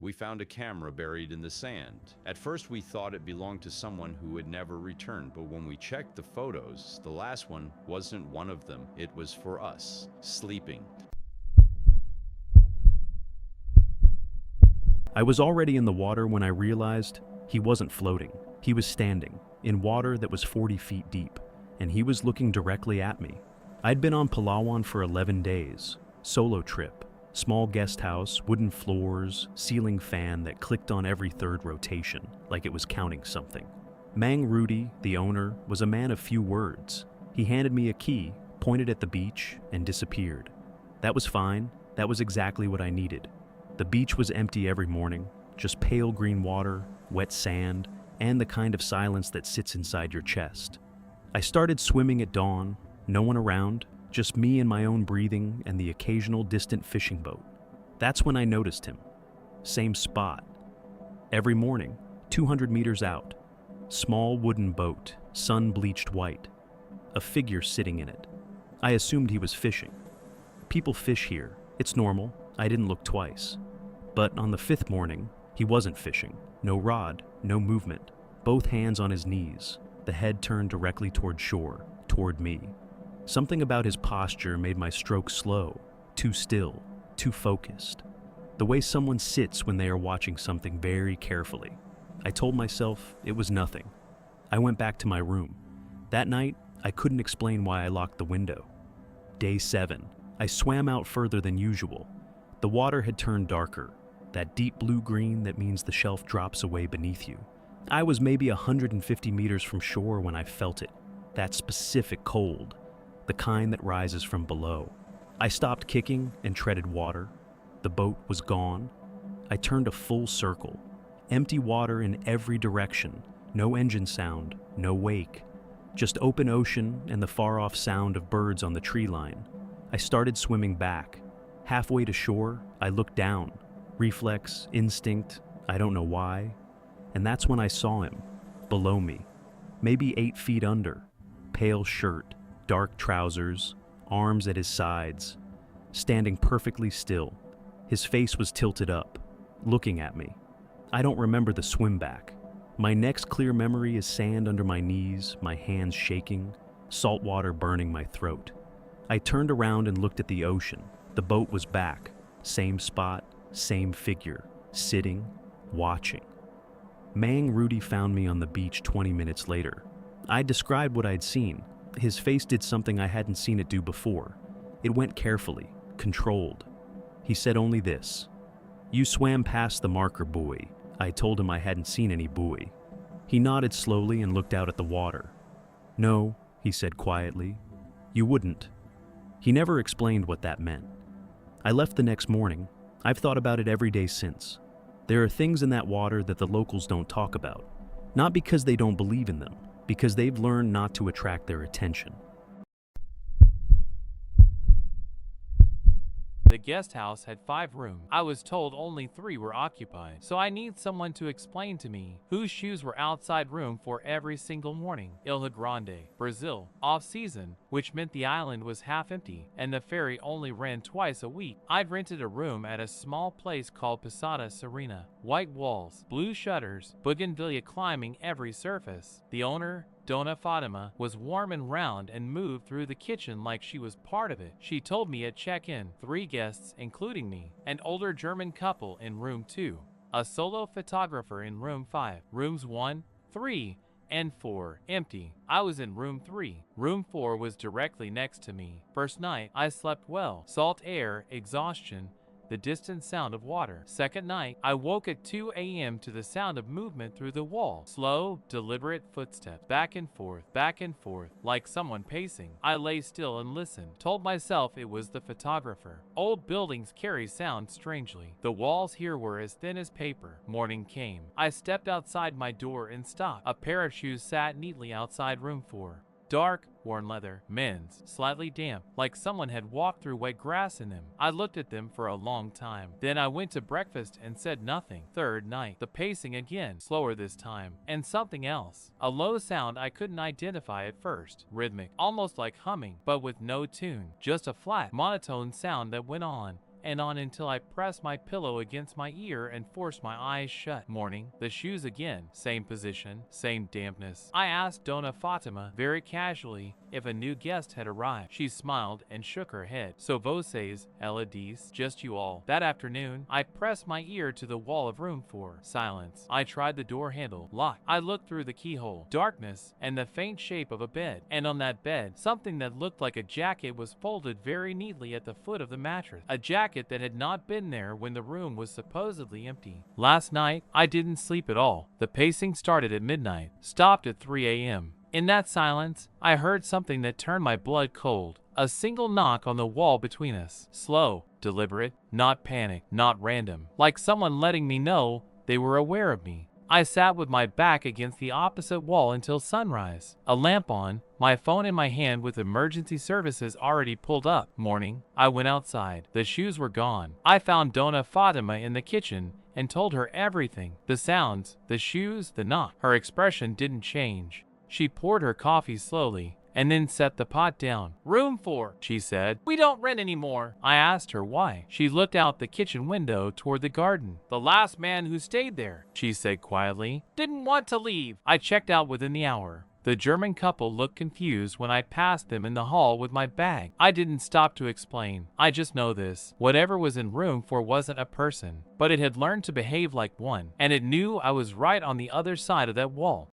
We found a camera buried in the sand. At first we thought it belonged to someone who would never return, but when we checked the photos, the last one wasn't one of them. It was for us, sleeping. I was already in the water when I realized he wasn't floating. He was standing in water that was 40 feet deep, and he was looking directly at me. I'd been on Palawan for 11 days, solo trip, small guest house, wooden floors, ceiling fan that clicked on every third rotation, like it was counting something. Mang Rudy, the owner, was a man of few words. He handed me a key, pointed at the beach, and disappeared. That was fine. That was exactly what I needed. The beach was empty every morning, just pale green water, wet sand, and the kind of silence that sits inside your chest. I started swimming at dawn, no one around, just me and my own breathing and the occasional distant fishing boat. That's when I noticed him. Same spot. Every morning, 200 meters out. Small wooden boat, sun-bleached white. A figure sitting in it. I assumed he was fishing. People fish here. It's normal. I didn't look twice. But on the fifth morning, he wasn't fishing. No rod, no movement. Both hands on his knees, the head turned directly toward shore, toward me. Something about his posture made my stroke slow, too still, too focused. The way someone sits when they are watching something very carefully. I told myself it was nothing. I went back to my room. That night, I couldn't explain why I locked the window. Day 7, I swam out further than usual. The water had turned darker, that deep blue-green that means the shelf drops away beneath you. I was maybe 150 meters from shore when I felt it, that specific cold, the kind that rises from below. I stopped kicking and treaded water. The boat was gone. I turned a full circle, empty water in every direction, no engine sound, no wake, just open ocean and the far-off sound of birds on the tree line. I started swimming back. Halfway to shore, I looked down. Reflex, instinct, I don't know why. And that's when I saw him, below me, maybe 8 feet under. Pale shirt, dark trousers, arms at his sides, standing perfectly still. His face was tilted up, looking at me. I don't remember the swim back. My next clear memory is sand under my knees, my hands shaking, salt water burning my throat. I turned around and looked at the ocean. The boat was back, same spot, same figure, sitting, watching. Mang Rudy found me on the beach 20 minutes later. I described what I'd seen. His face did something I hadn't seen it do before. It went carefully, controlled. He said only this: "You swam past the marker buoy." I told him I hadn't seen any buoy. He nodded slowly and looked out at the water. "No," he said quietly, "you wouldn't." He never explained what that meant. I left the next morning. I've thought about it every day since. There are things in that water that the locals don't talk about. Not because they don't believe in them, because they've learned not to attract their attention. The guest house had 5 rooms. I was told only 3 were occupied, so I need someone to explain to me whose shoes were outside room for every single morning. Ilha Grande, Brazil, off-season, which meant the island was half empty, and the ferry only ran twice a week. I'd rented a room at a small place called Posada Serena. White walls, blue shutters, bougainvillea climbing every surface. The owner, Dona Fatima, was warm and round and moved through the kitchen like she was part of it. She told me at check-in, 3 guests, including me, an older German couple in room 2, a solo photographer in room 5, rooms 1, 3, and 4 empty. I was in room 3. Room 4 was directly next to me. First night, I slept well. Salt air, exhaustion, the distant sound of water. Second night, I woke at 2 a.m. to the sound of movement through the wall. Slow, deliberate footsteps, back and forth, like someone pacing. I lay still and listened, told myself it was the photographer. Old buildings carry sound strangely. The walls here were as thin as paper. Morning came. I stepped outside my door and stopped. A pair of shoes sat neatly outside room 4. Dark, worn leather, men's, slightly damp, like someone had walked through wet grass in them. I looked at them for a long time. Then I went to breakfast and said nothing. Third night, the pacing again, slower this time, and something else. A low sound I couldn't identify at first. Rhythmic, almost like humming, but with no tune. Just a flat, monotone sound that went on and on until I pressed my pillow against my ear and forced my eyes shut. Morning, the shoes again, same position, same dampness. I asked Dona Fatima very casually if a new guest had arrived. She smiled and shook her head. So vocês, ela disse, just you all. That afternoon, I pressed my ear to the wall of room 4. Silence. I tried the door handle. Locked. I looked through the keyhole. Darkness and the faint shape of a bed. And on that bed, something that looked like a jacket was folded very neatly at the foot of the mattress. A jacket that had not been there when the room was supposedly empty. Last night, I didn't sleep at all. The pacing started at midnight, stopped at 3 a.m. In that silence, I heard something that turned my blood cold. A single knock on the wall between us. Slow, deliberate, not panic, not random. Like someone letting me know they were aware of me. I sat with my back against the opposite wall until sunrise. A lamp on, my phone in my hand with emergency services already pulled up. Morning, I went outside. The shoes were gone. I found Dona Fatima in the kitchen and told her everything. The sounds, the shoes, the knock. Her expression didn't change. She poured her coffee slowly and then set the pot down. Room 4, she said. We don't rent anymore. I asked her why. She looked out the kitchen window toward the garden. The last man who stayed there, she said quietly, didn't want to leave. I checked out within the hour. The German couple looked confused when I passed them in the hall with my bag. I didn't stop to explain. I just know this. Whatever was in room 4 wasn't a person, but it had learned to behave like one, and it knew I was right on the other side of that wall.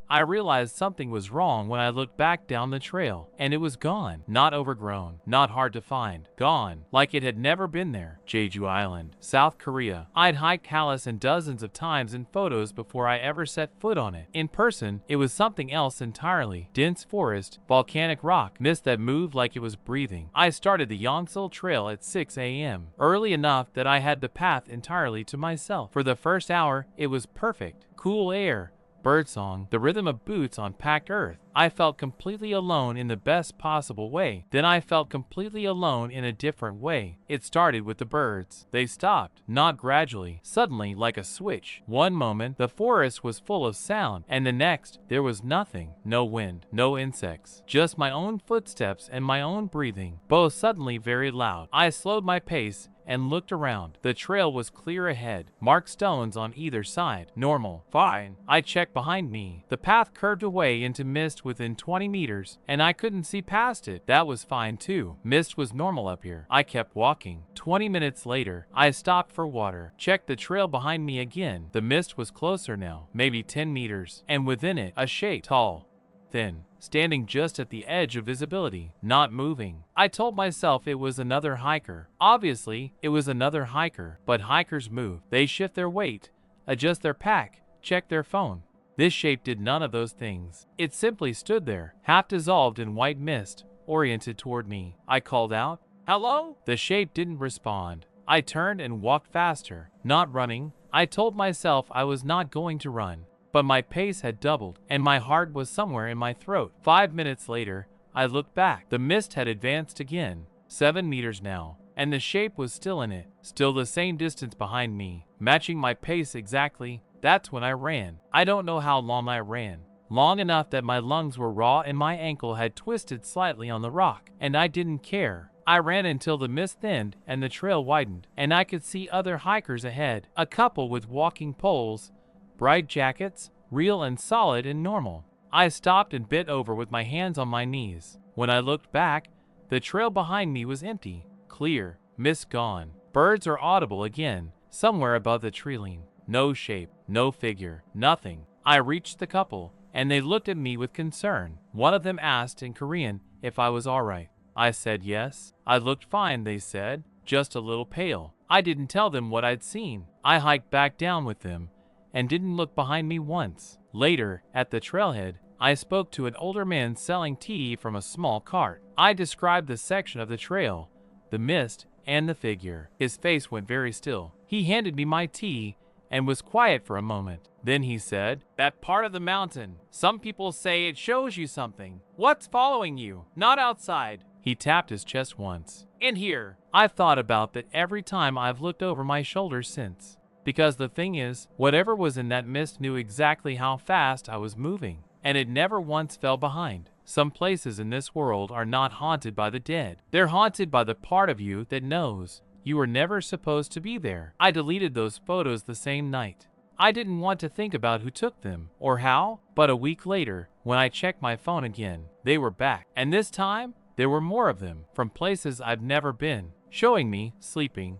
I realized something was wrong when I looked back down the trail, and it was gone. Not overgrown, not hard to find. Gone, like it had never been there. Jeju Island, South Korea. I'd hiked Halleson dozens of times in photos before I ever set foot on it. In person, it was something else entirely. Dense forest, volcanic rock, mist that moved like it was breathing. I started the Yongsul Trail at 6 a.m., early enough that I had the path entirely to myself. For the first hour, it was perfect. Cool air, birdsong, the rhythm of boots on packed earth. I felt completely alone in the best possible way. Then I felt completely alone in a different way. It started with the birds. They stopped, not gradually, suddenly like a switch. One moment, the forest was full of sound, and the next, there was nothing. No wind, no insects, just my own footsteps and my own breathing, both suddenly very loud. I slowed my pace and looked around. The trail was clear ahead, marked stones on either side. Normal. Fine. I checked behind me. The path curved away into mist within 20 meters, and I couldn't see past it. That was fine too. Mist was normal up here. I kept walking. 20 minutes later, I stopped for water. Checked the trail behind me again. The mist was closer now, maybe 10 meters, and within it, a shape, tall, thin, standing just at the edge of visibility, not moving. I told myself it was another hiker. Obviously, it was another hiker, but hikers move. They shift their weight, adjust their pack, check their phone. This shape did none of those things. It simply stood there, half dissolved in white mist, oriented toward me. I called out, "Hello?" The shape didn't respond. I turned and walked faster, not running. I told myself I was not going to run. But my pace had doubled, and my heart was somewhere in my throat. 5 minutes later, I looked back. The mist had advanced again, 7 meters now, and the shape was still in it, still the same distance behind me, matching my pace exactly. That's when I ran. I don't know how long I ran. Long enough that my lungs were raw and my ankle had twisted slightly on the rock, and I didn't care. I ran until the mist thinned and the trail widened, and I could see other hikers ahead, a couple with walking poles, bright jackets, real and solid and normal. I stopped and bent over with my hands on my knees. When I looked back, the trail behind me was empty, clear, mist gone. Birds are audible again, somewhere above the tree-line. No shape, no figure, nothing. I reached the couple, and they looked at me with concern. One of them asked in Korean if I was all right. I said yes. I looked fine, they said, just a little pale. I didn't tell them what I'd seen. I hiked back down with them and didn't look behind me once. Later, at the trailhead, I spoke to an older man selling tea from a small cart. I described the section of the trail, the mist, and the figure. His face went very still. He handed me my tea and was quiet for a moment. Then he said, "That part of the mountain, some people say it shows you something. What's following you? Not outside." He tapped his chest once. "In here." I've thought about that every time I've looked over my shoulder since. Because the thing is, whatever was in that mist knew exactly how fast I was moving, and it never once fell behind. Some places in this world are not haunted by the dead. They're haunted by the part of you that knows you were never supposed to be there. I deleted those photos the same night. I didn't want to think about who took them or how, but a week later, when I checked my phone again, they were back. And this time, there were more of them from places I've never been, showing me sleeping